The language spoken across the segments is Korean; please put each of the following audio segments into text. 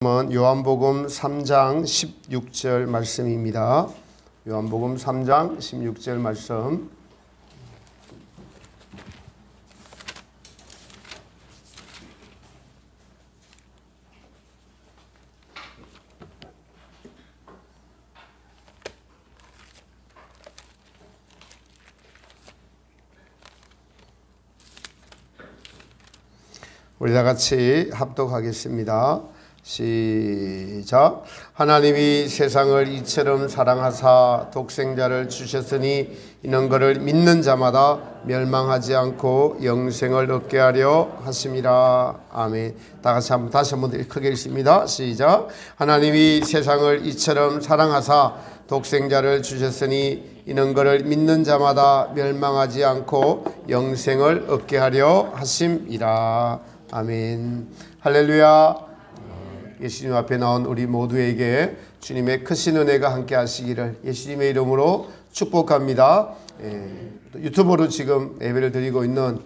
요한복음 3장 16절 말씀입니다. 요한복음 3장 16절 말씀. 우리 다 같이 합독하겠습니다. 시작. 하나님이 세상을 이처럼 사랑하사 독생자를 주셨으니 이는 그를 믿는 자마다 멸망하지 않고 영생을 얻게 하려 하심이라. 아멘. 다시 한번 크게 읽습니다. 시작. 하나님이 세상을 이처럼 사랑하사 독생자를 주셨으니 이는 그를 믿는 자마다 멸망하지 않고 영생을 얻게 하려 하심이라. 아멘. 할렐루야. 예수님 앞에 나온 우리 모두에게 주님의 크신 은혜가 함께 하시기를 예수님의 이름으로 축복합니다. 유튜브로 지금 예배를 드리고 있는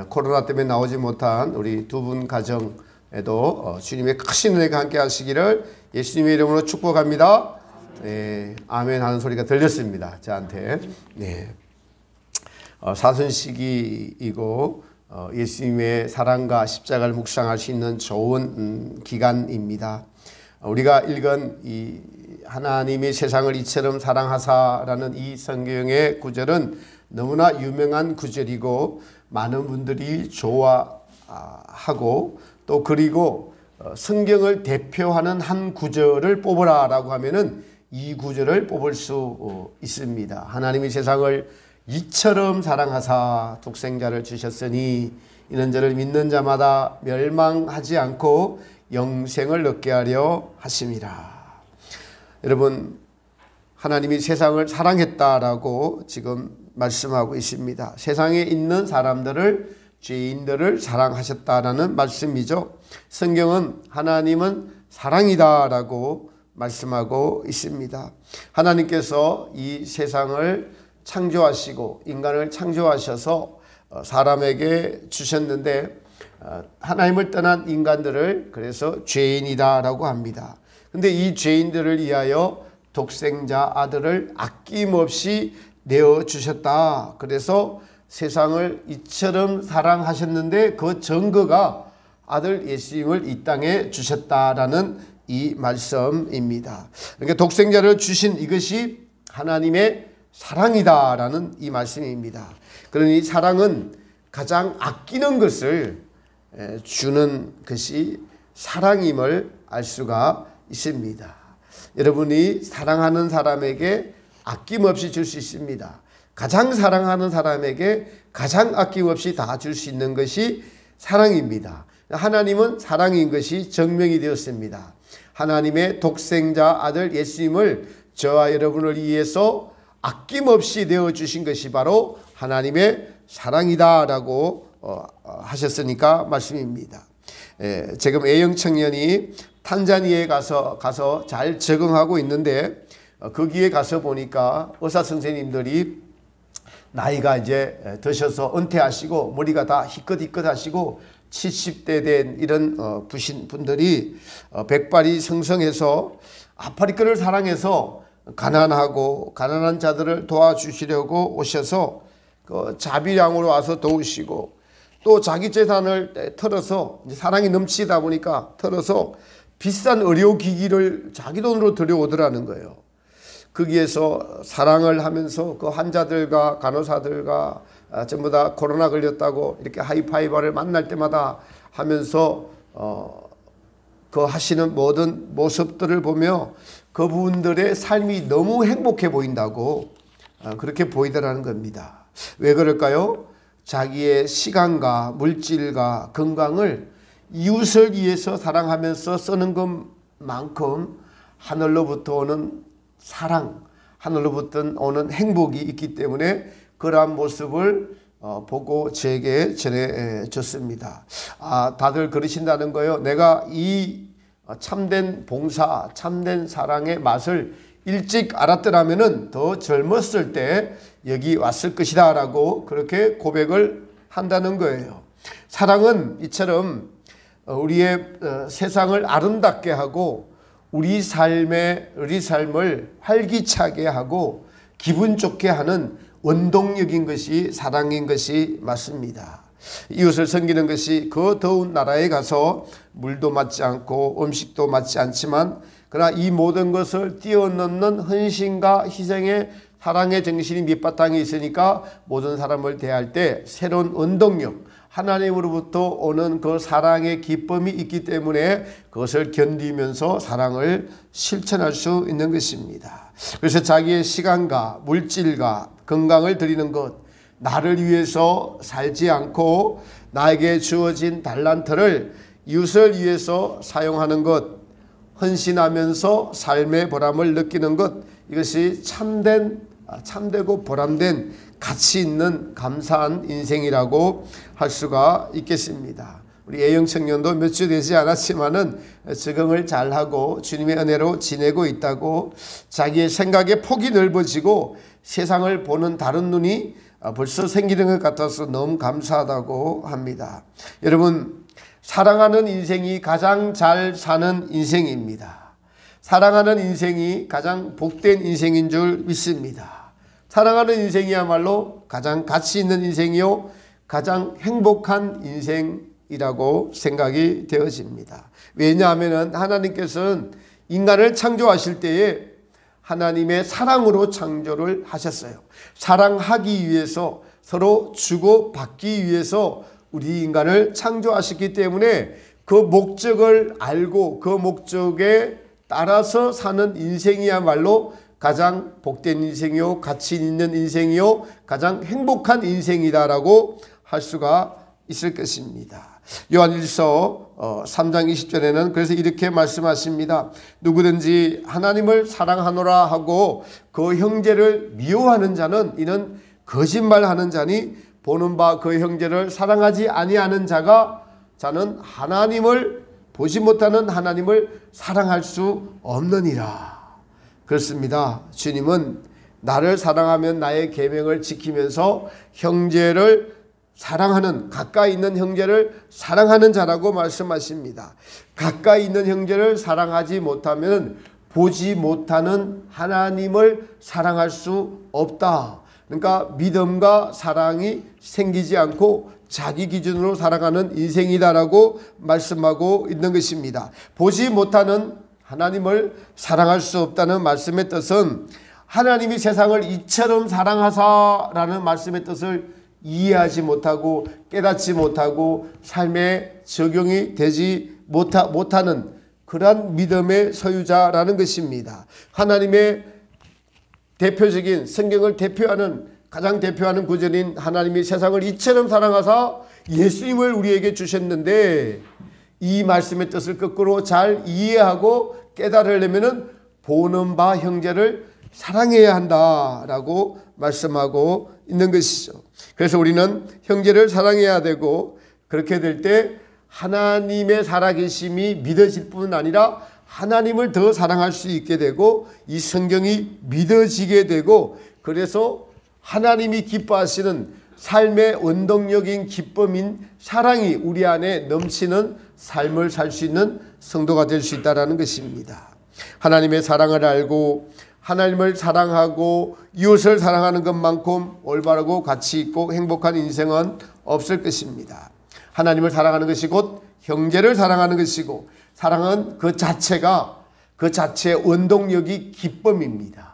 코로나 때문에 나오지 못한 우리 두 분 가정에도 주님의 크신 은혜가 함께 하시기를 예수님의 이름으로 축복합니다. 아멘 하는 소리가 들렸습니다. 저한테. 사순시기이고 예수님의 사랑과 십자가를 묵상할 수 있는 좋은 기간입니다. 우리가 읽은 이 하나님이 세상을 이처럼 사랑하사라는 이 성경의 구절은 너무나 유명한 구절이고 많은 분들이 좋아하고 또 그리고 성경을 대표하는 한 구절을 뽑으라라고 하면은 이 구절을 뽑을 수 있습니다. 하나님이 세상을 이처럼 사랑하사 독생자를 주셨으니 이는 저를 믿는 자마다 멸망하지 않고 영생을 얻게 하려 하심이라. 여러분, 하나님이 세상을 사랑했다라고 지금 말씀하고 있습니다. 세상에 있는 사람들을, 죄인들을 사랑하셨다라는 말씀이죠. 성경은 하나님은 사랑이다라고 말씀하고 있습니다. 하나님께서 이 세상을 창조하시고 인간을 창조하셔서 사람에게 주셨는데 하나님을 떠난 인간들을 그래서 죄인이다라고 합니다. 근데 이 죄인들을 위하여 독생자 아들을 아낌없이 내어주셨다. 그래서 세상을 이처럼 사랑하셨는데 그 증거가 아들 예수님을 이 땅에 주셨다라는 이 말씀입니다. 그러니까 독생자를 주신 이것이 하나님의 사랑이다라는 이 말씀입니다. 그러니 사랑은 가장 아끼는 것을 주는 것이 사랑임을 알 수가 있습니다. 여러분이 사랑하는 사람에게 아낌없이 줄 수 있습니다. 가장 사랑하는 사람에게 가장 아낌없이 다 줄 수 있는 것이 사랑입니다. 하나님은 사랑인 것이 증명이 되었습니다. 하나님의 독생자 아들 예수님을 저와 여러분을 위해서 아낌없이 내어주신 것이 바로 하나님의 사랑이다라고 하셨으니까 말씀입니다. 지금 A형 청년이 탄자니아에 가서 잘 적응하고 있는데 거기에 가서 보니까 의사 선생님들이 나이가 이제 드셔서 은퇴하시고 머리가 다 희끗희끗 하시고 70대 된 이런 부신 분들이 백발이 성성해서 아프리카를 사랑해서 가난한 자들을 도와주시려고 오셔서 그 자비량으로 와서 도우시고 또 자기 재산을 털어서 이제 사랑이 넘치다 보니까 털어서 비싼 의료기기를 자기 돈으로 들여오더라는 거예요. 거기에서 사랑을 하면서 그 환자들과 간호사들과 전부 다 코로나 걸렸다고 이렇게 하이파이브를 만날 때마다 하면서 그 하시는 모든 모습들을 보며 그분들의 삶이 너무 행복해 보인다고 그렇게 보이더라는 겁니다. 왜 그럴까요? 자기의 시간과 물질과 건강을 이웃을 위해서 사랑하면서 쓰는 것만큼 하늘로부터 오는 사랑, 하늘로부터 오는 행복이 있기 때문에 그러한 모습을 보고 제게 전해줬습니다. 다들 그러신다는 거예요. 내가 이 참된 봉사, 참된 사랑의 맛을 일찍 알았더라면 더 젊었을 때 여기 왔을 것이다 라고 그렇게 고백을 한다는 거예요. 사랑은 이처럼 우리의 세상을 아름답게 하고 우리 삶을 활기차게 하고 기분 좋게 하는 원동력인 것이 사랑인 것이 맞습니다. 이웃을 섬기는 것이 그 더운 나라에 가서 물도 맞지 않고 음식도 맞지 않지만 그러나 이 모든 것을 뛰어넘는 헌신과 희생의 사랑의 정신이 밑바탕에 있으니까 모든 사람을 대할 때 새로운 원동력, 하나님으로부터 오는 그 사랑의 기쁨이 있기 때문에 그것을 견디면서 사랑을 실천할 수 있는 것입니다. 그래서 자기의 시간과 물질과 건강을 드리는 것, 나를 위해서 살지 않고 나에게 주어진 달란트를 이웃을 위해서 사용하는 것, 헌신하면서 삶의 보람을 느끼는 것, 이것이 참되고 보람된 가치 있는 감사한 인생이라고 할 수가 있겠습니다. 우리 A형 청년도 몇 주 되지 않았지만은 적응을 잘하고 주님의 은혜로 지내고 있다고, 자기의 생각의 폭이 넓어지고 세상을 보는 다른 눈이 벌써 생기는 것 같아서 너무 감사하다고 합니다. 여러분, 사랑하는 인생이 가장 잘 사는 인생입니다. 사랑하는 인생이 가장 복된 인생인 줄 믿습니다. 사랑하는 인생이야말로 가장 가치 있는 인생이요 가장 행복한 인생이라고 생각이 되어집니다. 왜냐하면 하나님께서는 인간을 창조하실 때에 하나님의 사랑으로 창조를 하셨어요. 사랑하기 위해서, 서로 주고받기 위해서 우리 인간을 창조하셨기 때문에 그 목적을 알고 그 목적에 따라서 사는 인생이야말로 가장 복된 인생이요 가치 있는 인생이요 가장 행복한 인생이다라고 할 수가 있을 것입니다. 요한일서 3장 20절에는 그래서 이렇게 말씀하십니다. 누구든지 하나님을 사랑하노라 하고 그 형제를 미워하는 자는 이는 거짓말하는 자니 보는 바 그 형제를 사랑하지 아니하는 자는 하나님을 보지 못하는 하나님을 사랑할 수 없느니라. 그렇습니다. 주님은 나를 사랑하면 나의 계명을 지키면서 형제를 사랑하는, 가까이 있는 형제를 사랑하는 자라고 말씀하십니다. 가까이 있는 형제를 사랑하지 못하면 보지 못하는 하나님을 사랑할 수 없다. 그러니까 믿음과 사랑이 생기지 않고 자기 기준으로 살아가는 인생이다라고 말씀하고 있는 것입니다. 보지 못하는 하나님을 사랑할 수 없다는 말씀의 뜻은 하나님이 세상을 이처럼 사랑하사라는 말씀의 뜻을 이해하지 못하고 깨닫지 못하고 삶에 적용이 되지 못하는 그러한 믿음의 소유자라는 것입니다. 하나님의 대표적인 성경을 가장 대표하는 구절인 하나님이 세상을 이처럼 사랑하사 예수님을 우리에게 주셨는데 이 말씀의 뜻을 거꾸로 잘 이해하고 깨달으려면 보는 바 형제를 사랑해야 한다라고 말씀하고 있는 것이죠. 그래서 우리는 형제를 사랑해야 되고 그렇게 될 때 하나님의 살아계심이 믿어질 뿐 아니라 하나님을 더 사랑할 수 있게 되고 이 성경이 믿어지게 되고 그래서 하나님이 기뻐하시는 삶의 원동력인 기쁨인 사랑이 우리 안에 넘치는 삶을 살 수 있는 성도가 될 수 있다는 것입니다. 하나님의 사랑을 알고 하나님을 사랑하고 이웃을 사랑하는 것만큼 올바르고 가치 있고 행복한 인생은 없을 것입니다. 하나님을 사랑하는 것이 곧 형제를 사랑하는 것이고 사랑은 그 자체의 원동력이 기쁨입니다.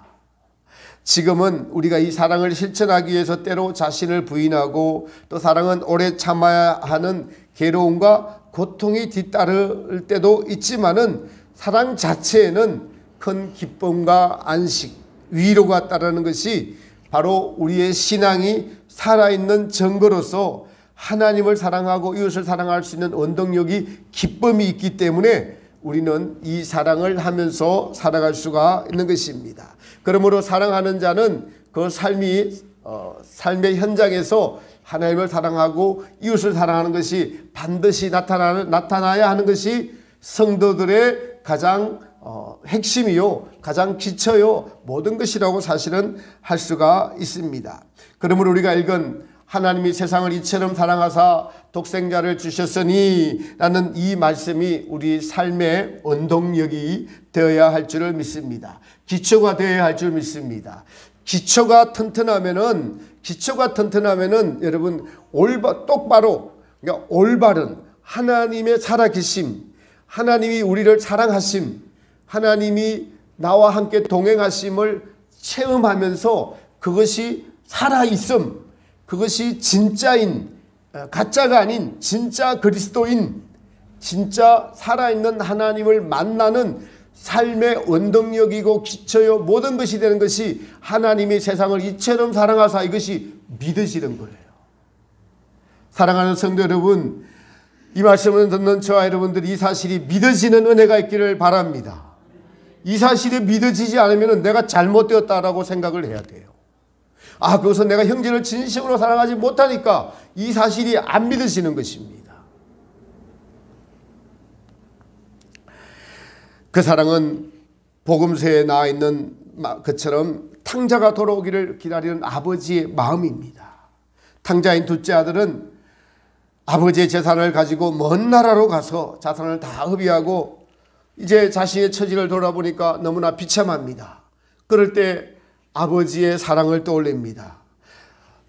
지금은 우리가 이 사랑을 실천하기 위해서 때로 자신을 부인하고 또 사랑은 오래 참아야 하는 괴로움과 고통이 뒤따를 때도 있지만은 사랑 자체에는 큰 기쁨과 안식, 위로가 따르는 것이 바로 우리의 신앙이 살아있는 증거로서 하나님을 사랑하고 이웃을 사랑할 수 있는 원동력이 기쁨이 있기 때문에 우리는 이 사랑을 하면서 살아갈 수가 있는 것입니다. 그러므로 사랑하는 자는 그 삶의 현장에서 하나님을 사랑하고 이웃을 사랑하는 것이 반드시 나타나야 하는 것이 성도들의 가장 핵심이요 가장 기초요 모든 것이라고 사실은 할 수가 있습니다. 그러므로 우리가 읽은 하나님이 세상을 이처럼 사랑하사 독생자를 주셨으니 라는 이 말씀이 우리 삶의 원동력이 되어야 할 줄을 믿습니다. 기초가 되어야 할 줄 믿습니다. 기초가 튼튼하면은 여러분 똑바로, 그러니까 올바른 하나님의 살아계심, 하나님이 우리를 사랑하심, 하나님이 나와 함께 동행하심을 체험하면서 그것이 살아있음, 그것이 진짜인, 가짜가 아닌 진짜 그리스도인, 진짜 살아있는 하나님을 만나는 삶의 원동력이고 기초요 모든 것이 되는 것이 하나님이 세상을 이처럼 사랑하사, 이것이 믿으시는 거예요. 사랑하는 성도 여러분, 이 말씀을 듣는 저와 여러분들이 이 사실이 믿어지는 은혜가 있기를 바랍니다. 이 사실이 믿어지지 않으면 내가 잘못되었다라고 생각을 해야 돼요. 그것은 내가 형제를 진심으로 사랑하지 못하니까 이 사실이 안 믿어지는 것입니다. 그 사랑은 복음서에 나와 있는 것처럼 탕자가 돌아오기를 기다리는 아버지의 마음입니다. 탕자인 둘째 아들은 아버지의 재산을 가지고 먼 나라로 가서 자산을 다 흡입하고 이제 자신의 처지를 돌아보니까 너무나 비참합니다. 그럴 때 아버지의 사랑을 떠올립니다.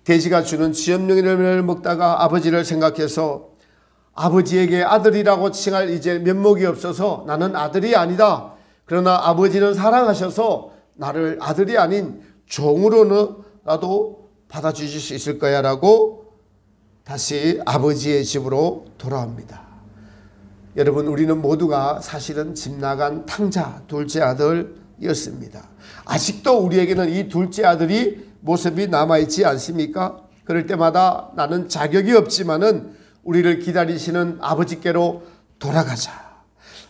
돼지가 주는 쥐염룡이를 먹다가 아버지를 생각해서 아버지에게 아들이라고 칭할 이제 면목이 없어서 나는 아들이 아니다. 그러나 아버지는 사랑하셔서 나를 아들이 아닌 종으로라도 받아주실 수 있을 거야 라고 다시 아버지의 집으로 돌아옵니다. 여러분, 우리는 모두가 사실은 집 나간 탕자 둘째 아들이었습니다. 아직도 우리에게는 이 둘째 아들이 모습이 남아있지 않습니까? 그럴 때마다 나는 자격이 없지만은 우리를 기다리시는 아버지께로 돌아가자.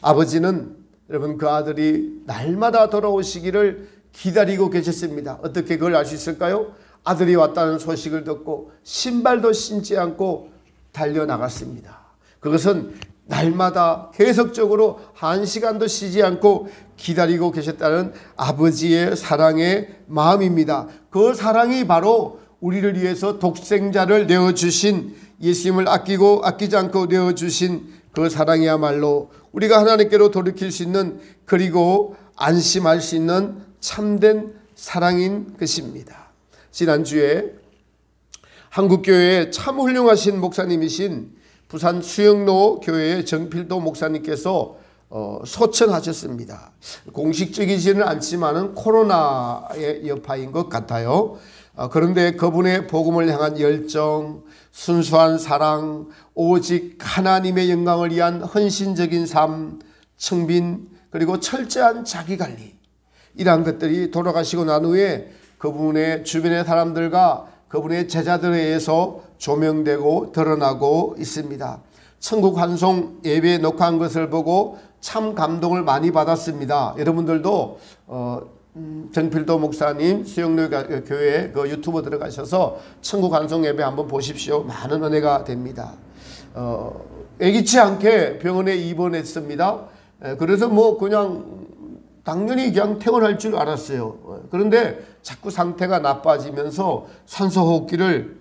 아버지는 여러분 그 아들이 날마다 돌아오시기를 기다리고 계셨습니다. 어떻게 그걸 알 수 있을까요? 아들이 왔다는 소식을 듣고 신발도 신지 않고 달려나갔습니다. 그것은 날마다 계속적으로 한 시간도 쉬지 않고 기다리고 계셨다는 아버지의 사랑의 마음입니다. 그 사랑이 바로 우리를 위해서 독생자를 내어주신, 예수님을 아끼고 아끼지 않고 내어주신 그 사랑이야말로 우리가 하나님께로 돌이킬 수 있는, 그리고 안심할 수 있는 참된 사랑인 것입니다. 지난주에 한국교회에 참 훌륭하신 목사님이신 부산 수영로 교회의 정필도 목사님께서 소천하셨습니다. 공식적이지는 않지만은 코로나의 여파인 것 같아요. 그런데 그분의 복음을 향한 열정, 순수한 사랑, 오직 하나님의 영광을 위한 헌신적인 삶, 청빈, 그리고 철저한 자기관리, 이러한 것들이 돌아가시고 난 후에 그분의 주변의 사람들과 그분의 제자들에 의해서 조명되고 드러나고 있습니다. 천국 환송 예배 녹화한 것을 보고 참 감동을 많이 받았습니다. 여러분들도 정필도 목사님 수영로 교회 그 유튜브 들어가셔서 천국 환송 예배 한번 보십시오. 많은 은혜가 됩니다. 예기치 않게 병원에 입원했습니다. 그래서 그냥 당연히 그냥 퇴원할 줄 알았어요. 그런데 자꾸 상태가 나빠지면서 산소호흡기를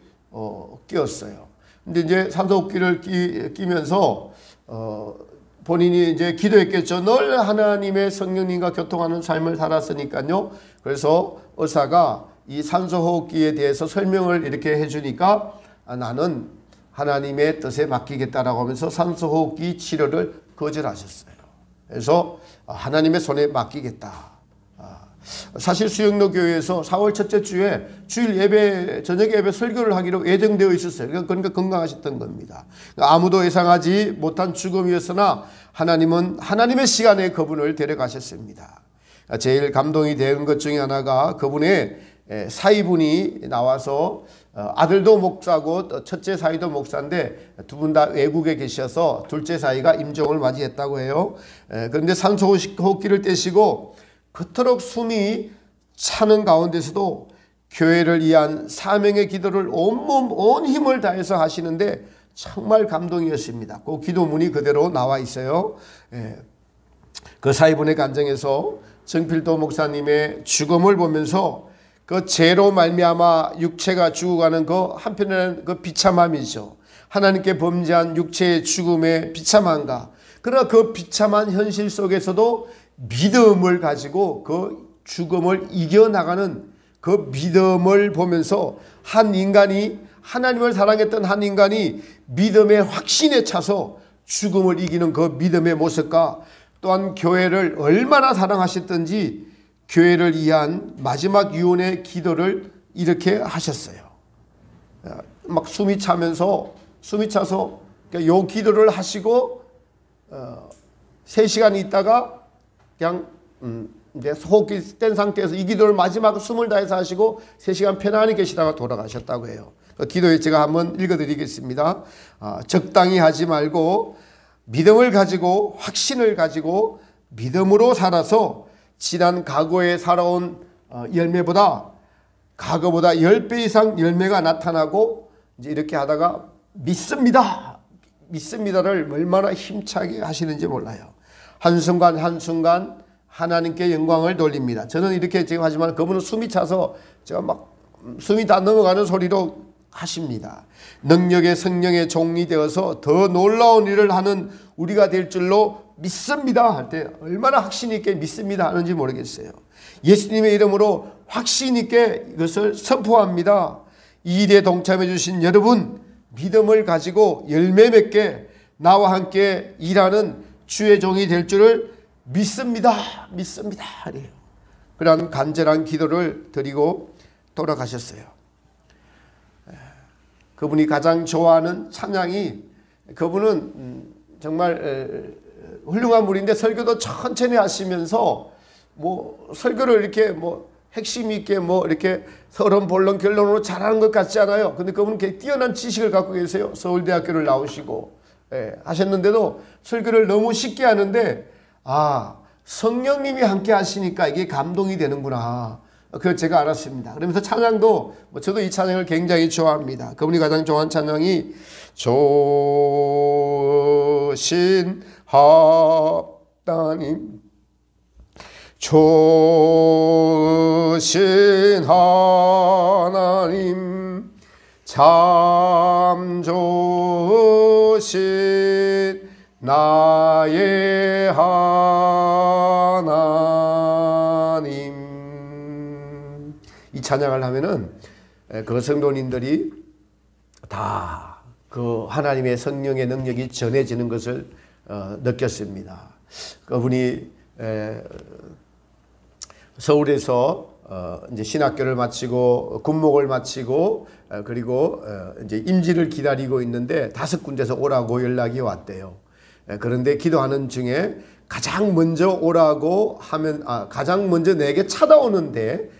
끼웠어요. 근데 이제 산소호흡기를 끼면서 본인이 이제 기도했겠죠. 늘 하나님의 성령님과 교통하는 삶을 살았으니까요. 그래서 의사가 이 산소호흡기에 대해서 설명을 이렇게 해주니까 나는 하나님의 뜻에 맡기겠다라고 하면서 산소호흡기 치료를 거절하셨어요. 그래서 하나님의 손에 맡기겠다. 사실 수영로 교회에서 4월 첫째 주에 주일 예배, 저녁 예배 설교를 하기로 예정되어 있었어요. 그러니까 건강하셨던 겁니다. 아무도 예상하지 못한 죽음이었으나 하나님은 하나님의 시간에 그분을 데려가셨습니다. 제일 감동이 된 것 중에 하나가 그분의 사위분이 나와서 아들도 목사고 첫째 사위도 목사인데 두 분 다 외국에 계셔서 둘째 사위가 임종을 맞이했다고 해요. 그런데 산소호흡기를 떼시고 그토록 숨이 차는 가운데서도 교회를 위한 사명의 기도를 온몸 온 힘을 다해서 하시는데 정말 감동이었습니다. 그 기도문이 그대로 나와 있어요. 그 사위분의 간증에서 정필도 목사님의 죽음을 보면서 그 죄로 말미암아 육체가 죽어가는 그 한편에는 그 비참함이죠. 하나님께 범죄한 육체의 죽음의 비참함과, 그러나 그 비참한 현실 속에서도 믿음을 가지고 그 죽음을 이겨나가는 그 믿음을 보면서 한 인간이, 하나님을 사랑했던 한 인간이 믿음의 확신에 차서 죽음을 이기는 그 믿음의 모습과, 또한 교회를 얼마나 사랑하셨던지 교회를 위한 마지막 유언의 기도를 이렇게 하셨어요. 막 숨이 차서 요 기도를 하시고 3시간 있다가 그냥 이제 호흡이 뗀 상태에서 이 기도를 마지막 숨을 다해서 하시고 3시간 편안히 계시다가 돌아가셨다고 해요. 그 기도에 제가 한번 읽어드리겠습니다. 적당히 하지 말고 믿음을 가지고, 확신을 가지고 믿음으로 살아서 지난 과거에 살아온 열매보다, 과거보다 10배 이상 열매가 나타나고, 이제 이렇게 하다가 믿습니다를 얼마나 힘차게 하시는지 몰라요. 한순간 한순간 하나님께 영광을 돌립니다. 저는 이렇게 지금 하지만 그분은 숨이 차서 제가 막 숨이 다 넘어가는 소리로 하십니다. 능력의 성령의 종이 되어서 더 놀라운 일을 하는 우리가 될 줄로 믿습니다 할 때 얼마나 확신 있게 믿습니다 하는지 모르겠어요. 예수님의 이름으로 확신 있게 이것을 선포합니다. 이 일에 동참해 주신 여러분, 믿음을 가지고 열매 맺게 나와 함께 일하는 주의 종이 될 줄을 믿습니다. 그래요. 그런 간절한 기도를 드리고 돌아가셨어요. 그분이 가장 좋아하는 찬양이, 그분은 정말 훌륭한 분인데 설교도 천천히 하시면서 뭐 설교를 이렇게 뭐 핵심 있게 뭐 이렇게 서론 본론 결론으로 잘하는 것 같지 않아요. 근데 그분은 굉장히 뛰어난 지식을 갖고 계세요. 서울대학교를 나오시고 하셨는데도 설교를 너무 쉽게 하는데, 성령님이 함께 하시니까 이게 감동이 되는구나, 그걸 제가 알았습니다. 그러면서 찬양도 저도 이 찬양을 굉장히 좋아합니다. 그분이 가장 좋아하는 찬양이 조신 하나님, 조신 하나님, 참 조신 나의 하나님. 이 찬양을 하면은 그 성도님들이 다 그 하나님의 성령의 능력이 전해지는 것을 느꼈습니다. 그분이 서울에서 이제 신학교를 마치고 군목을 마치고 그리고 이제 임지를 기다리고 있는데 5군데서 오라고 연락이 왔대요. 그런데 기도하는 중에 가장 먼저 오라고 하면 가장 먼저 내게 찾아오는데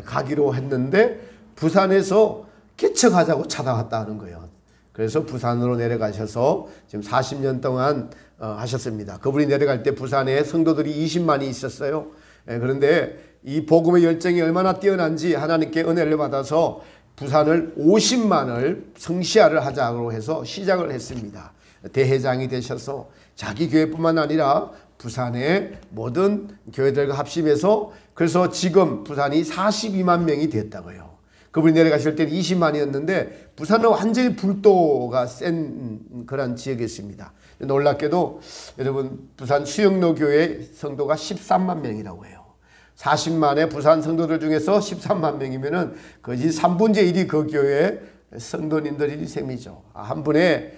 가기로 했는데 부산에서 개척하자고 찾아왔다는 거예요. 그래서 부산으로 내려가셔서 지금 40년 동안 하셨습니다. 그분이 내려갈 때 부산에 성도들이 20만이 있었어요. 그런데 이 복음의 열정이 얼마나 뛰어난지 하나님께 은혜를 받아서 부산을 50만을 성시화를 하자고 해서 시작을 했습니다. 대회장이 되셔서 자기 교회뿐만 아니라 부산의 모든 교회들과 합심해서, 그래서 지금 부산이 42만 명이 됐다고요. 그분이 내려가실 때는 20만이었는데 부산은 완전히 불도가 센 그런 지역이었습니다. 놀랍게도 여러분, 부산 수영로 교회 성도가 13만 명이라고 해요. 40만의 부산 성도들 중에서 13만 명이면은 거의 3분의 1이 그 교회 성도님들이 셈이죠. 한 분의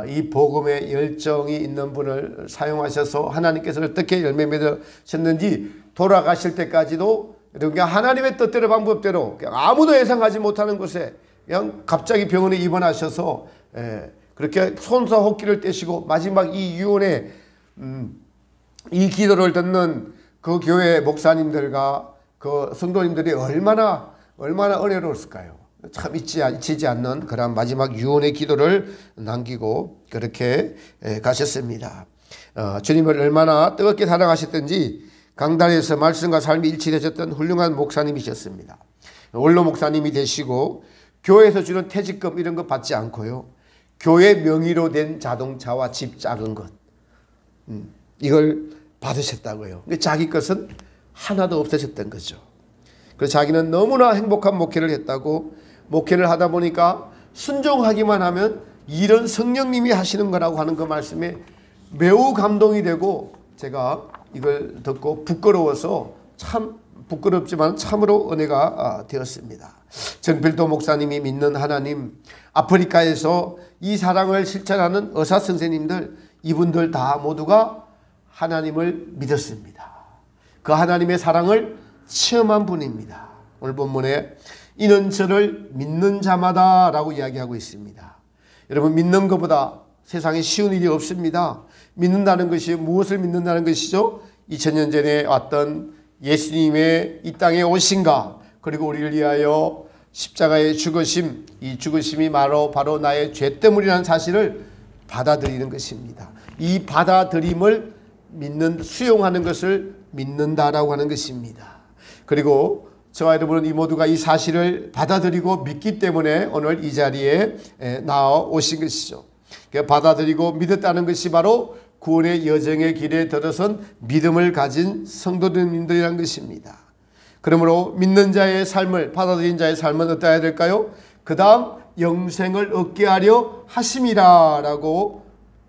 이 복음의 열정이 있는 분을 사용하셔서 하나님께서 어떻게 열매 맺으셨는지, 돌아가실 때까지도 그냥 하나님의 뜻대로 방법대로 그냥 아무도 예상하지 못하는 곳에 그냥 갑자기 병원에 입원하셔서 그렇게 손사호흡기를 떼시고 마지막 이 유언의 이 기도를 듣는 그 교회 목사님들과 그 성도님들이 얼마나 은혜로웠을까요? 참 잊히지 않는 그런 마지막 유언의 기도를 남기고 그렇게 가셨습니다. 주님을 얼마나 뜨겁게 사랑하셨던지 강단에서 말씀과 삶이 일치되셨던 훌륭한 목사님이셨습니다. 원로 목사님이 되시고 교회에서 주는 퇴직금 이런 거 받지 않고요, 교회 명의로 된 자동차와 집 작은 것 이걸 받으셨다고요. 자기 것은 하나도 없으셨던 거죠. 그래서 자기는 너무나 행복한 목회를 했다고, 목회를 하다 보니까 순종하기만 하면 일은 성령님이 하시는 거라고 하는 그 말씀에 매우 감동이 되고, 제가 이걸 듣고 부끄러워서, 참 부끄럽지만 참으로 은혜가 되었습니다. 정필도 목사님이 믿는 하나님, 아프리카에서 이 사랑을 실천하는 의사 선생님들, 이분들 다 모두가 하나님을 믿었습니다. 그 하나님의 사랑을 체험한 분입니다. 오늘 본문에 이는 저를 믿는 자마다 라고 이야기하고 있습니다. 여러분, 믿는 것보다 세상에 쉬운 일이 없습니다. 믿는다는 것이 무엇을 믿는다는 것이죠? 2000년 전에 왔던 예수님의 이 땅에 오신가, 그리고 우리를 위하여 십자가의 죽으심, 이 죽으심이 바로 나의 죄 때문이라는 사실을 받아들이는 것입니다. 이 받아들임을 믿는, 수용하는 것을 믿는다라고 하는 것입니다. 그리고 저와 여러분은 이 모두가 이 사실을 받아들이고 믿기 때문에 오늘 이 자리에 나와 오신 것이죠. 받아들이고 믿었다는 것이 바로 구원의 여정의 길에 들어선 믿음을 가진 성도님들이라는 것입니다. 그러므로 믿는 자의 삶을, 받아들인 자의 삶은 어떠해야 될까요? 그 다음 영생을 얻게 하려 하심이라 라고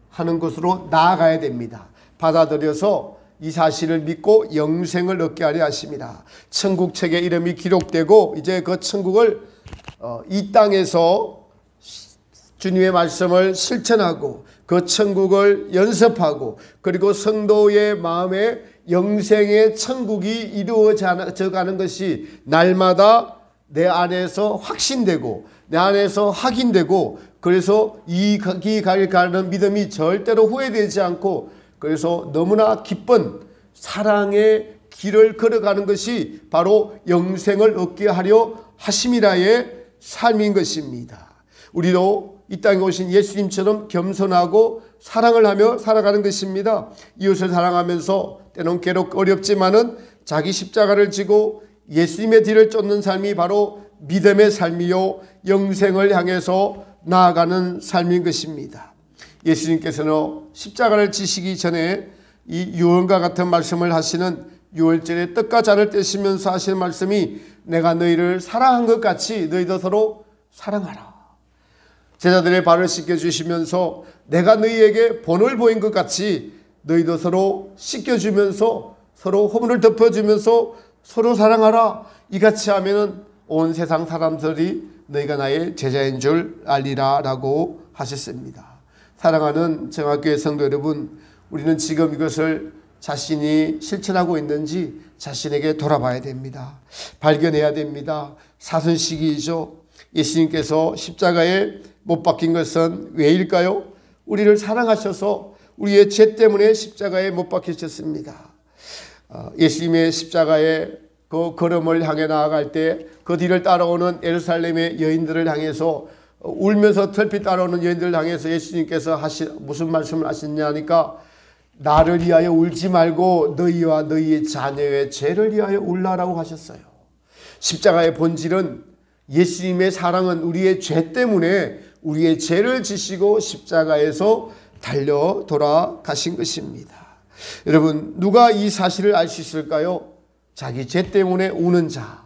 하는 것으로 나아가야 됩니다. 받아들여서 이 사실을 믿고 영생을 얻게 하려 하심이라. 천국 책에 이름이 기록되고 이제 그 천국을 이 땅에서 주님의 말씀을 실천하고 그 천국을 연습하고, 그리고 성도의 마음에 영생의 천국이 이루어져 가는 것이 날마다 내 안에서 확신되고 내 안에서 확인되고, 그래서 이 길 가는 믿음이 절대로 후회되지 않고, 그래서 너무나 기쁜 사랑의 길을 걸어가는 것이 바로 영생을 얻게 하려 하심이라의 삶인 것입니다. 우리도 이 땅에 오신 예수님처럼 겸손하고 사랑을 하며 살아가는 것입니다. 이웃을 사랑하면서 때론 괴롭고 어렵지만은 자기 십자가를 지고 예수님의 뒤를 쫓는 삶이 바로 믿음의 삶이요 영생을 향해서 나아가는 삶인 것입니다. 예수님께서는 십자가를 지시기 전에 이 유언과 같은 말씀을 하시는 유월절에 떡과 잔을 떼시면서 하시는 말씀이, 내가 너희를 사랑한 것 같이 너희도 서로 사랑하라. 제자들의 발을 씻겨주시면서 내가 너희에게 본을 보인 것 같이 너희도 서로 씻겨주면서 서로 허물을 덮어주면서 서로 사랑하라. 이같이 하면은 온 세상 사람들이 너희가 나의 제자인 줄 알리라 라고 하셨습니다. 사랑하는 정학교회 성도 여러분, 우리는 지금 이것을 자신이 실천하고 있는지 자신에게 돌아봐야 됩니다. 발견해야 됩니다. 사순시기이죠. 예수님께서 십자가에 못 박힌 것은 왜일까요? 우리를 사랑하셔서 우리의 죄 때문에 십자가에 못 박히셨습니다. 예수님의 십자가의 그 걸음을 향해 나아갈 때 그 뒤를 따라오는 예루살렘의 여인들을 향해서, 울면서 털피 따라오는 여인들을 향해서 예수님께서 무슨 말씀을 하셨냐 하니까, 나를 위하여 울지 말고 너희와 너희의 자녀의 죄를 위하여 울라라고 하셨어요. 십자가의 본질은, 예수님의 사랑은 우리의 죄 때문에 우리의 죄를 지시고 십자가에서 달려 돌아가신 것입니다. 여러분, 누가 이 사실을 알 수 있을까요? 자기 죄 때문에 우는 자,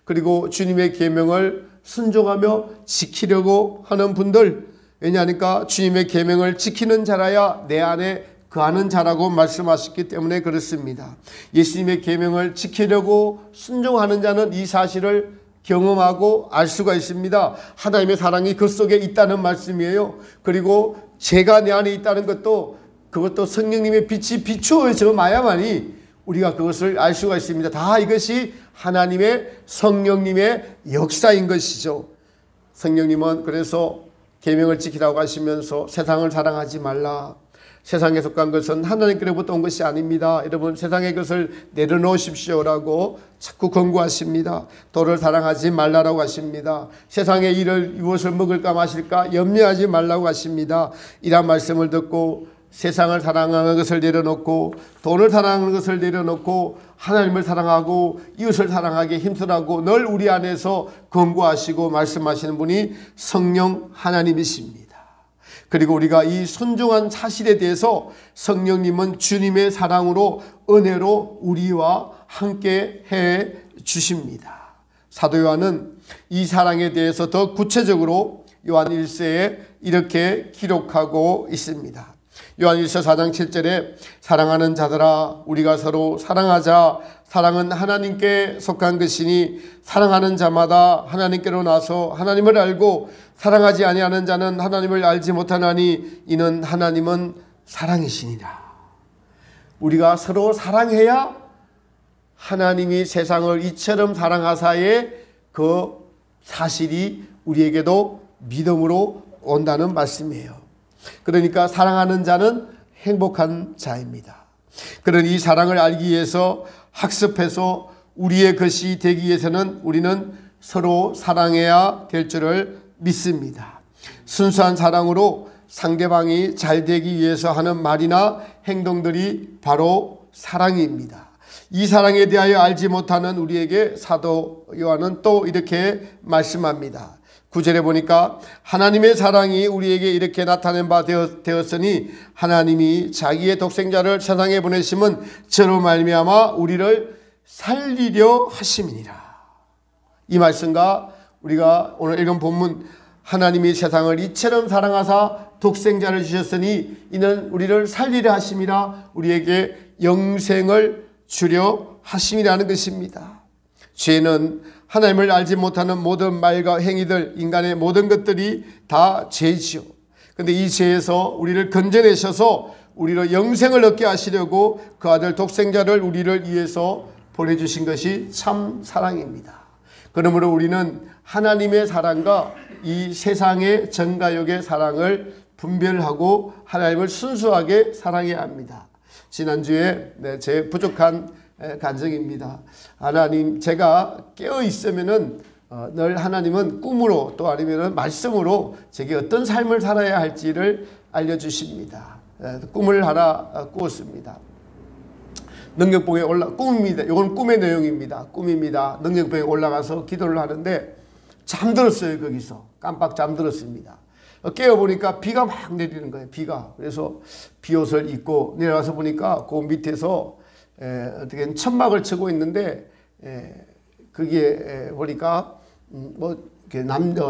그리고 주님의 계명을 순종하며 지키려고 하는 분들. 왜냐하니까 주님의 계명을 지키는 자라야 내 안에 거하는 자라고 말씀하셨기 때문에 그렇습니다. 예수님의 계명을 지키려고 순종하는 자는 이 사실을 경험하고 알 수가 있습니다. 하나님의 사랑이 그 속에 있다는 말씀이에요. 그리고 죄가 내 안에 있다는 것도, 그것도 성령님의 빛이 비추어져 마야만이 우리가 그것을 알 수가 있습니다. 다 이것이 하나님의 성령님의 역사인 것이죠. 성령님은 그래서 계명을 지키라고 하시면서 세상을 사랑하지 말라. 세상에 속한 것은 하나님께로부터 온 것이 아닙니다. 여러분, 세상의 것을 내려놓으십시오라고 자꾸 권고하십니다. 도를 사랑하지 말라라고 하십니다. 세상의 일을 무엇을 먹을까 마실까 염려하지 말라고 하십니다. 이런 말씀을 듣고 세상을 사랑하는 것을 내려놓고 돈을 사랑하는 것을 내려놓고 하나님을 사랑하고 이웃을 사랑하기에 힘쓰라고 늘 우리 안에서 권고하시고 말씀하시는 분이 성령 하나님이십니다. 그리고 우리가 이 순종한 사실에 대해서 성령님은 주님의 사랑으로, 은혜로 우리와 함께 해 주십니다. 사도 요한은 이 사랑에 대해서 더 구체적으로 요한 1서에 이렇게 기록하고 있습니다. 요한 1서 4장 7절에 사랑하는 자들아 우리가 서로 사랑하자. 사랑은 하나님께 속한 것이니 사랑하는 자마다 하나님께로 나서 하나님을 알고 사랑하지 아니하는 자는 하나님을 알지 못하나니 이는 하나님은 사랑이시니라. 우리가 서로 사랑해야 하나님이 세상을 이처럼 사랑하사의 그 사실이 우리에게도 믿음으로 온다는 말씀이에요. 그러니까 사랑하는 자는 행복한 자입니다. 그런 이 사랑을 알기 위해서 학습해서 우리의 것이 되기 위해서는 우리는 서로 사랑해야 될 줄을 믿습니다. 순수한 사랑으로 상대방이 잘 되기 위해서 하는 말이나 행동들이 바로 사랑입니다. 이 사랑에 대하여 알지 못하는 우리에게 사도 요한은 또 이렇게 말씀합니다. 9절에 보니까 하나님의 사랑이 우리에게 이렇게 나타낸 바 되었으니 하나님이 자기의 독생자를 세상에 보내심은 저로 말미암아 우리를 살리려 하심이니라. 이 말씀과 우리가 오늘 읽은 본문 하나님이 세상을 이처럼 사랑하사 독생자를 주셨으니 이는 우리를 살리려 하심이라 우리에게 영생을 주려 하심이라는 것입니다. 죄는 하나님을 알지 못하는 모든 말과 행위들, 인간의 모든 것들이 다 죄지요. 그런데 이 죄에서 우리를 건져내셔서 우리로 영생을 얻게 하시려고 그 아들 독생자를 우리를 위해서 보내주신 것이 참 사랑입니다. 그러므로 우리는 하나님의 사랑과 이 세상의 정가욕의 사랑을 분별하고 하나님을 순수하게 사랑해야 합니다. 지난주에 제 부족한 간증입니다. 하나님, 제가 깨어 있으면은 늘 하나님은 꿈으로 또 아니면은 말씀으로 제게 어떤 삶을 살아야 할지를 알려주십니다. 꿈을 하나 꾸었습니다. 능력봉에 꿈입니다. 이건 꿈의 내용입니다. 꿈입니다. 능력봉에 올라가서 기도를 하는데 잠들었어요. 거기서 깜빡 잠들었습니다. 깨어보니까 비가 막 내리는 거예요. 비가. 그래서 비옷을 입고 내려가서 보니까 그 밑에서 어떻게 천막을 치고 있는데 거기에 보니까 뭐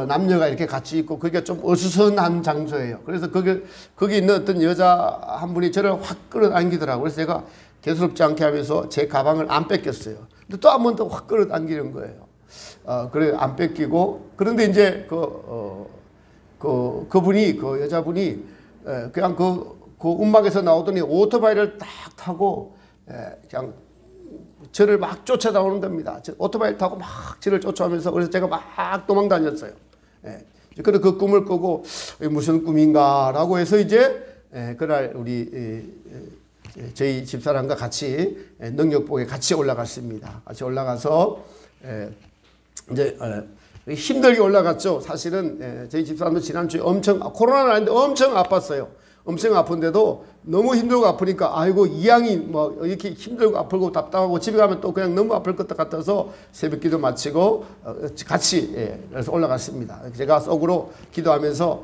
남녀가 이렇게 같이 있고 그게 좀 어수선한 장소예요. 그래서 거기 있는 어떤 여자 한 분이 저를 확 끌어당기더라고요. 그래서 제가 대수롭지 않게 하면서 제 가방을 안 뺏겼어요. 근데 또 한 번 더 확 끌어당기는 거예요. 그래 안 뺏기고 그런데 이제 그분이 그 여자분이 그냥 그 움막에서 나오더니 오토바이를 딱 타고 그냥 저를 막 쫓아다오는 겁니다. 오토바이를 타고 막 저를 쫓아오면서 그래서 제가 막 도망 다녔어요. 그래서 그 꿈을 꾸고 무슨 꿈인가라고 해서 이제 그날 우리 저희 집사람과 같이 능력봉에 같이 올라갔습니다. 같이 올라가서 이제 힘들게 올라갔죠. 사실은 저희 집사람도 지난주에 엄청 코로나는 아닌데 엄청 아팠어요. 엄청 아픈데도 너무 힘들고 아프니까 아이고 이 양이 뭐 이렇게 힘들고 아프고 답답하고 집에 가면 또 그냥 너무 아플 것 같아서 새벽기도 마치고 같이 그래서 올라갔습니다. 제가 속으로 기도하면서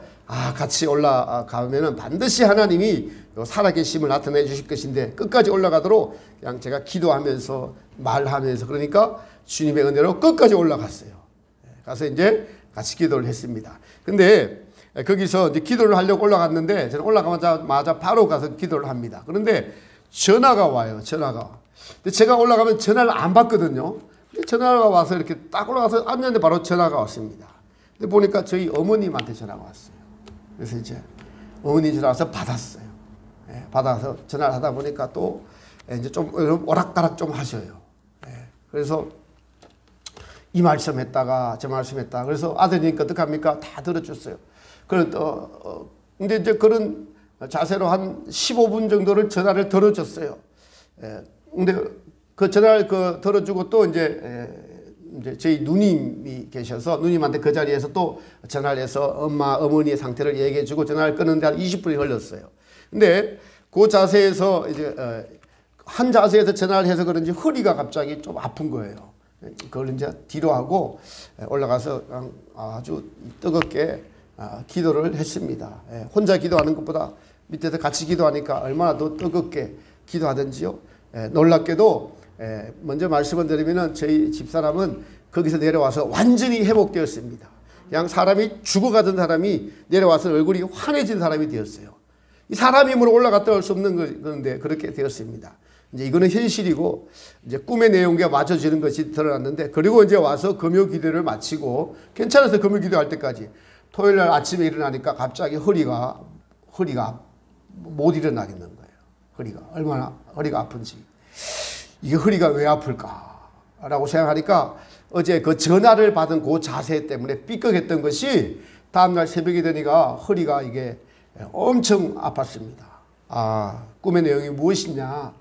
같이 올라가면은 반드시 하나님이 살아계심을 나타내 주실 것인데 끝까지 올라가도록 그냥 제가 기도하면서 말하면서 그러니까 주님의 은혜로 끝까지 올라갔어요. 가서 이제 같이 기도를 했습니다. 근데 거기서 이제 기도를 하려고 올라갔는데 저는 올라가자마자 바로 가서 기도를 합니다. 그런데 전화가 와요. 전화가. 근데 제가 올라가면 전화를 안 받거든요. 전화가 와서 이렇게 딱 올라가서 앉았는데 바로 전화가 왔습니다. 근데 보니까 저희 어머님한테 전화가 왔어요. 그래서 이제 어머니 전화 와서 받았어요. 받아서 전화를 하다 보니까 또 이제 좀 오락가락 좀 하셔요. 그래서 이 말씀 했다가 저 말씀 했다가 그래서 아드니까 어떡합니까? 다 들어줬어요. 근데 이제 그런 자세로 한 15분 정도를 전화를 들어줬어요. 근데 그 전화를 들어주고 또 이제 저희 누님이 계셔서 누님한테 그 자리에서 또 전화를 해서 어머니의 상태를 얘기해주고 전화를 끊는데 한 20분이 걸렸어요. 근데 그 자세에서 이제 한 자세에서 전화를 해서 그런지 허리가 갑자기 좀 아픈 거예요. 그걸 이제 뒤로 하고 올라가서 아주 뜨겁게 기도를 했습니다. 혼자 기도하는 것보다 밑에서 같이 기도하니까 얼마나 더 뜨겁게 기도하든지요. 놀랍게도 먼저 말씀을 드리면은 저희 집사람은 거기서 내려와서 완전히 회복되었습니다. 그냥 사람이 죽어가던 사람이 내려와서 얼굴이 환해진 사람이 되었어요. 이 사람 힘으로 올라갔다 올 수 없는 건데 그렇게 되었습니다. 이제 이거는 현실이고 이제 꿈의 내용과 맞춰지는 것이 드러났는데, 그리고 이제 와서 금요 기도를 마치고 괜찮아서 금요 기도할 때까지 토요일 날 아침에 일어나니까 갑자기 허리가 못 일어나겠는 거예요. 얼마나 허리가 아픈지. 이게 허리가 왜 아플까라고 생각하니까 어제 그 전화를 받은 그 자세 때문에 삐걱했던 것이 다음날 새벽이 되니까 허리가 이게 엄청 아팠습니다. 꿈의 내용이 무엇이냐?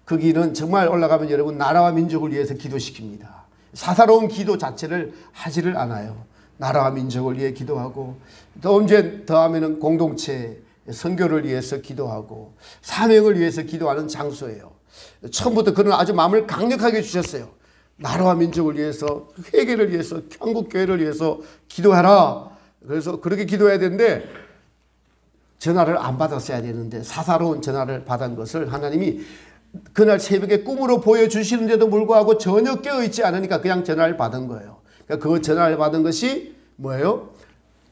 거기는 정말 올라가면 여러분 나라와 민족을 위해서 기도시킵니다. 사사로운 기도 자체를 하지를 않아요. 나라와 민족을 위해 기도하고, 또 이제 더하면은 공동체 선교를 위해서 기도하고 사명을 위해서 기도하는 장소예요. 처음부터 그런 아주 마음을 강력하게 주셨어요. 나라와 민족을 위해서, 회개를 위해서, 한국교회를 위해서 기도하라. 그래서 그렇게 기도해야 되는데 전화를 안 받았어야 되는데 사사로운 전화를 받은 것을 하나님이 그날 새벽에 꿈으로 보여주시는데도 불구하고 전혀 깨어있지 않으니까 그냥 전화를 받은 거예요. 그러니까 그 전화를 받은 것이 뭐예요?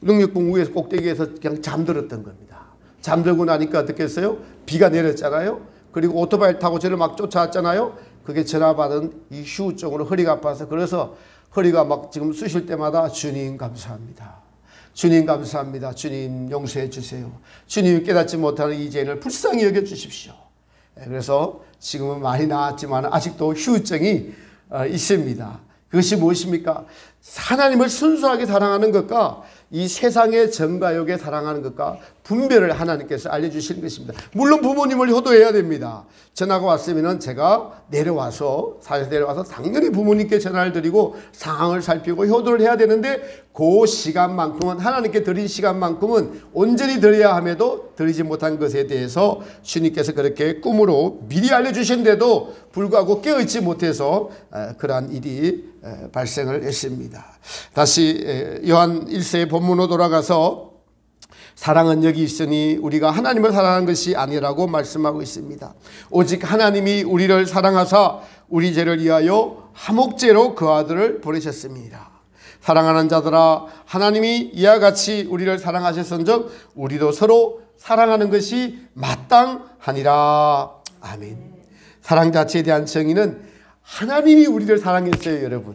660 위에서 꼭대기에서 그냥 잠들었던 겁니다. 잠들고 나니까 어떻게 했어요? 비가 내렸잖아요. 그리고 오토바이 타고 저를 막 쫓아왔잖아요. 그게 전화 받은 이 휴증으로 허리가 아파서, 그래서 허리가 막 지금 쑤실 때마다 주님 감사합니다. 주님 감사합니다. 주님 용서해 주세요. 주님이 깨닫지 못하는 이 죄를 불쌍히 여겨 주십시오. 그래서 지금은 많이 나았지만 아직도 휴증이 있습니다. 그것이 무엇입니까? 하나님을 순수하게 사랑하는 것과 이 세상의 정가욕에 사랑하는 것과 분별을 하나님께서 알려주시는 것입니다. 물론 부모님을 효도해야 됩니다. 전화가 왔으면 제가 사에서 내려와서 당연히 부모님께 전화를 드리고 상황을 살피고 효도를 해야 되는데, 그 시간만큼은, 하나님께 드린 시간만큼은 온전히 드려야 함에도 드리지 못한 것에 대해서 주님께서 그렇게 꿈으로 미리 알려주신데도 불구하고 깨어있지 못해서 그러한 일이 발생을 했습니다. 다시 요한 1세의 본문으로 돌아가서 사랑은 여기 있으니 우리가 하나님을 사랑하는 것이 아니라고 말씀하고 있습니다. 오직 하나님이 우리를 사랑하사 우리 죄를 위하여 화목제로 그 아들을 보내셨습니다. 사랑하는 자들아, 하나님이 이와 같이 우리를 사랑하셨은즉 우리도 서로 사랑하는 것이 마땅하니라. 아멘. 사랑 자체에 대한 정의는 하나님이 우리를 사랑했어요.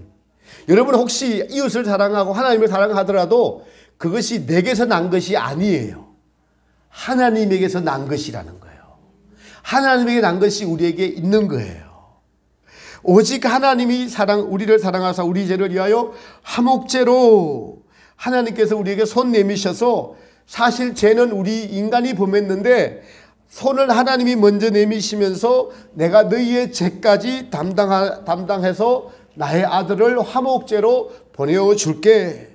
여러분 혹시 이웃을 사랑하고 하나님을 사랑하더라도 그것이 내게서 난 것이 아니에요. 하나님에게서 난 것이라는 거예요. 하나님에게 난 것이 우리에게 있는 거예요. 오직 하나님이 우리를 사랑하사 우리 죄를 위하여 화목제로, 하나님께서 우리에게 손 내미셔서, 사실 죄는 우리 인간이 범했는데 손을 하나님이 먼저 내미시면서 내가 너희의 죄까지 담당해서 나의 아들을 화목제로 보내줄게.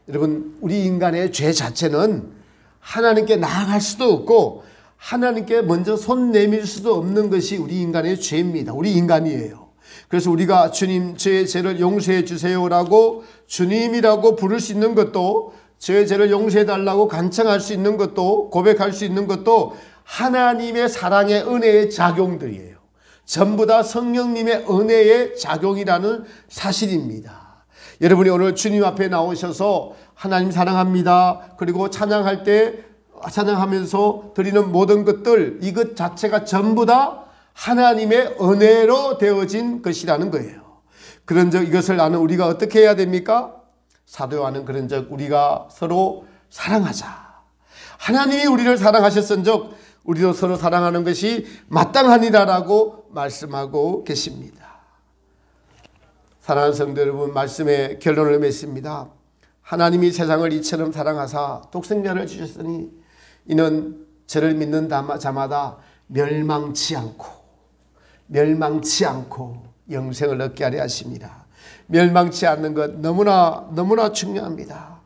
여러분, 우리 인간의 죄 자체는 하나님께 나아갈 수도 없고 하나님께 먼저 손 내밀 수도 없는 것이 우리 인간의 죄입니다. 우리 인간이에요. 그래서 우리가 주님 저의 죄를 용서해 주세요라고 주님이라고 부를 수 있는 것도, 저의 죄를 용서해 달라고 간청할 수 있는 것도, 고백할 수 있는 것도 하나님의 사랑의 은혜의 작용들이에요. 전부 다 성령님의 은혜의 작용이라는 사실입니다. 여러분이 오늘 주님 앞에 나오셔서 하나님 사랑합니다, 그리고 찬양할 때 찬양하면서 드리는 모든 것들, 이것 자체가 전부 다 하나님의 은혜로 되어진 것이라는 거예요. 그런즉 이것을 아는 우리가 어떻게 해야 됩니까? 사도 요한은 그런즉 우리가 서로 사랑하자. 하나님이 우리를 사랑하셨은즉 우리도 서로 사랑하는 것이 마땅하니라라고 말씀하고 계십니다. 사랑하는 성도 여러분, 말씀의 결론을 맺습니다. 하나님이 세상을 이처럼 사랑하사 독생자를 주셨으니 이는 저를 믿는 자마다 멸망치 않고 영생을 얻게 하려 하십니다. 멸망치 않는 것 너무나 중요합니다.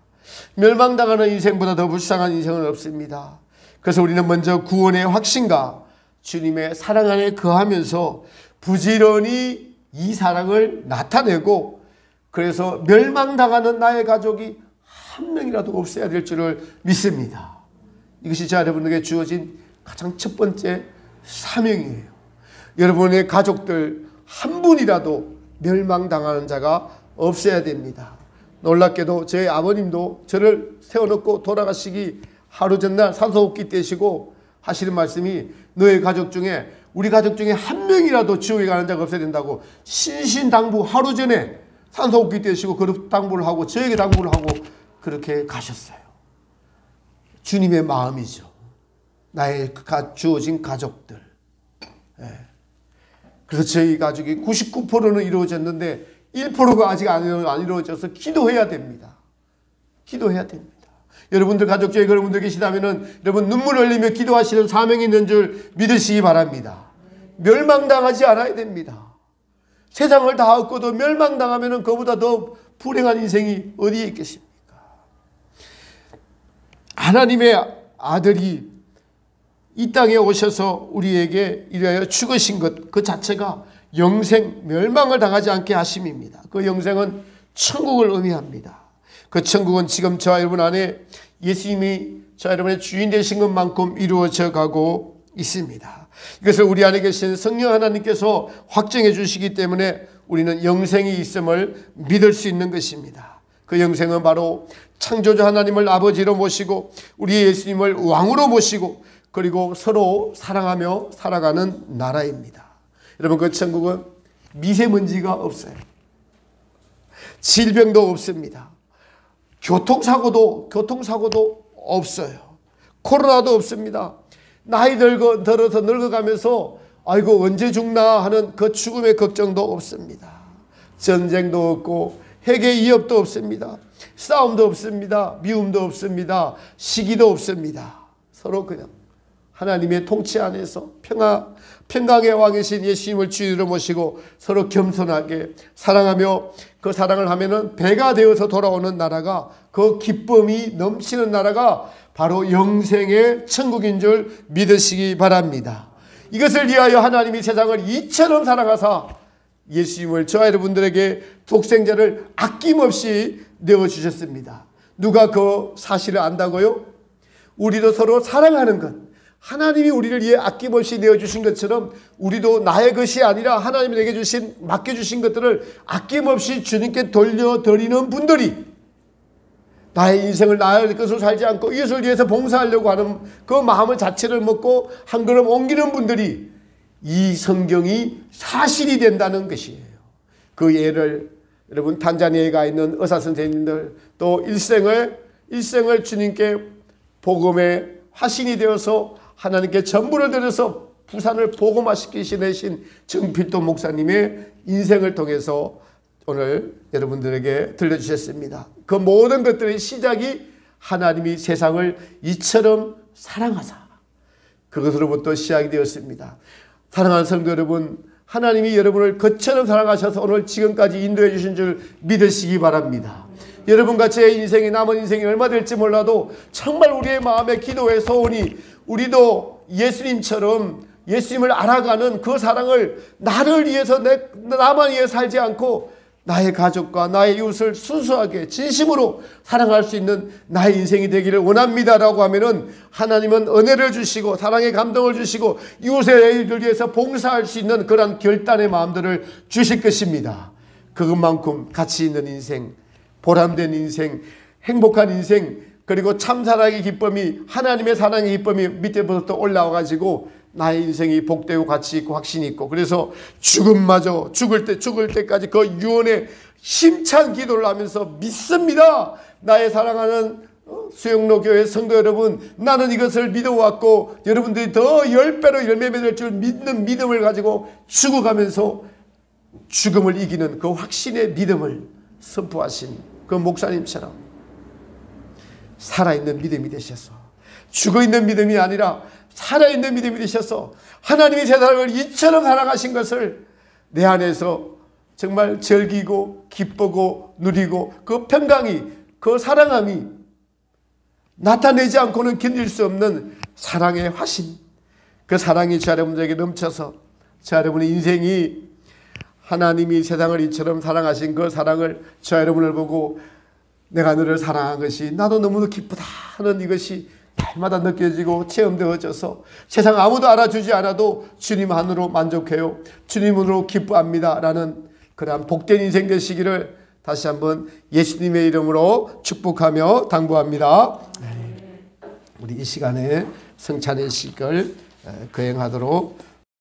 멸망당하는 인생보다 더 불쌍한 인생은 없습니다. 그래서 우리는 먼저 구원의 확신과 주님의 사랑 안에 거하면서 부지런히 이 사랑을 나타내고, 그래서 멸망당하는 나의 가족이 한 명이라도 없어야 될 줄을 믿습니다. 이것이 저 여러분에게 주어진 가장 첫 번째 사명이에요. 여러분의 가족들 한 분이라도 멸망당하는 자가 없어야 됩니다. 놀랍게도 저희 아버님도 저를 세워놓고 돌아가시기 하루 전날 산소호흡기 떼시고 하시는 말씀이 너의 가족 중에 우리 가족 중에 한 명이라도 지옥에 가는 자가 없어야 된다고 신신당부 하루 전에 산소호흡기 떼시고 그렇게 당부를 하고 저에게 당부를 하고 그렇게 가셨어요. 주님의 마음이죠. 나의 주어진 가족들. 그래서 저희 가족이 99%는 이루어졌는데 1%가 아직 안 이루어져서 기도해야 됩니다. 기도해야 됩니다. 여러분들 가족 중에 그런 분들 계시다면 여러분 눈물 흘리며 기도하시는 사명이 있는 줄 믿으시기 바랍니다. 멸망당하지 않아야 됩니다. 세상을 다 얻고도 멸망당하면 그보다 더 불행한 인생이 어디에 있겠습니까? 하나님의 아들이 이 땅에 오셔서 우리에게 이래야 죽으신 것 그 자체가 영생 멸망을 당하지 않게 하심입니다. 그 영생은 천국을 의미합니다. 그 천국은 지금 저와 여러분 안에 예수님이 저와 여러분의 주인 되신 것만큼 이루어져 가고 있습니다. 이것을 우리 안에 계신 성령 하나님께서 확정해 주시기 때문에 우리는 영생이 있음을 믿을 수 있는 것입니다. 그 영생은 바로 창조주 하나님을 아버지로 모시고 우리 예수님을 왕으로 모시고 그리고 서로 사랑하며 살아가는 나라입니다. 여러분 그 천국은 미세먼지가 없어요. 질병도 없습니다. 교통사고도 없어요. 코로나도 없습니다. 나이 들어서 늙어가면서 아이고 언제 죽나 하는 그 죽음의 걱정도 없습니다. 전쟁도 없고 핵의 위협도 없습니다. 싸움도 없습니다. 미움도 없습니다. 시기도 없습니다. 서로 그냥 하나님의 통치 안에서 평강의 왕이신 예수님을 주인으로 모시고 서로 겸손하게 사랑하며 그 사랑을 하면은 배가 되어서 돌아오는 나라가 그 기쁨이 넘치는 나라가 바로 영생의 천국인 줄 믿으시기 바랍니다. 이것을 위하여 하나님이 세상을 이처럼 사랑하사 예수님을 저와 여러분들에게 독생자를 아낌없이 내어주셨습니다. 누가 그 사실을 안다고요? 우리도 서로 사랑하는 것. 하나님이 우리를 위해 아낌없이 내어주신 것처럼 우리도 나의 것이 아니라 하나님이 내게 맡겨주신 것들을 아낌없이 주님께 돌려드리는 분들이 나의 인생을 나의 것으로 살지 않고 이것을 위해서 봉사하려고 하는 그 마음을 자체를 먹고 한 걸음 옮기는 분들이 이 성경이 사실이 된다는 것이에요. 그 예를 여러분 탄자니아에 가 있는 의사 선생님들 또 일생을 주님께 복음의 화신이 되어서 하나님께 전부를 들여서 부산을 복음화시키신 정필도 목사님의 인생을 통해서 오늘 여러분들에게 들려주셨습니다. 그 모든 것들의 시작이 하나님이 세상을 이처럼 사랑하사 그것으로부터 시작이 되었습니다. 사랑하는 성도 여러분, 하나님이 여러분을 그처럼 사랑하셔서 오늘 지금까지 인도해 주신 줄 믿으시기 바랍니다. 여러분과 제 인생이 남은 인생이 얼마 될지 몰라도 정말 우리의 마음에 기도의 소원이 우리도 예수님처럼 예수님을 알아가는 그 사랑을 나를 위해서 나만 위해 살지 않고 나의 가족과 나의 이웃을 순수하게 진심으로 사랑할 수 있는 나의 인생이 되기를 원합니다라고 하면은 하나님은 은혜를 주시고 사랑의 감동을 주시고 이웃의 일을 위해서 봉사할 수 있는 그런 결단의 마음들을 주실 것입니다. 그것만큼 가치 있는 인생, 보람된 인생, 행복한 인생 그리고 참 사랑의 기쁨이 하나님의 사랑의 기쁨이 밑에부터 올라와 가지고 나의 인생이 복되고 가치 있고 확신이 있고 그래서 죽음마저 죽을 때까지 그 유언의 힘찬 기도를 하면서 믿습니다. 나의 사랑하는 수영로 교회 성도 여러분, 나는 이것을 믿어왔고 여러분들이 더 10배로 열매 맺을 줄 믿는 믿음을 가지고 죽어가면서 죽음을 이기는 그 확신의 믿음을 선포하신 그 목사님처럼 살아있는 믿음이 되셔서 죽어있는 믿음이 아니라 살아있는 믿음이 되셔서 하나님이 세상을 이처럼 사랑하신 것을 내 안에서 정말 즐기고 기쁘고 누리고 그 평강이 그 사랑함이 나타내지 않고는 견딜 수 없는 사랑의 화신 그 사랑이 저 여러분들에게 넘쳐서 저 여러분의 인생이 하나님이 세상을 이처럼 사랑하신 그 사랑을 저 여러분을 보고 내가 너를 사랑한 것이 나도 너무도 기쁘다 하는 이것이 날마다 느껴지고 체험되어져서 세상 아무도 알아주지 않아도 주님 안으로 만족해요. 주님으로 기뻐합니다. 라는 그러한 복된 인생 되시기를 다시 한번 예수님의 이름으로 축복하며 당부합니다. 우리 이 시간에 성찬의 식을 거행하도록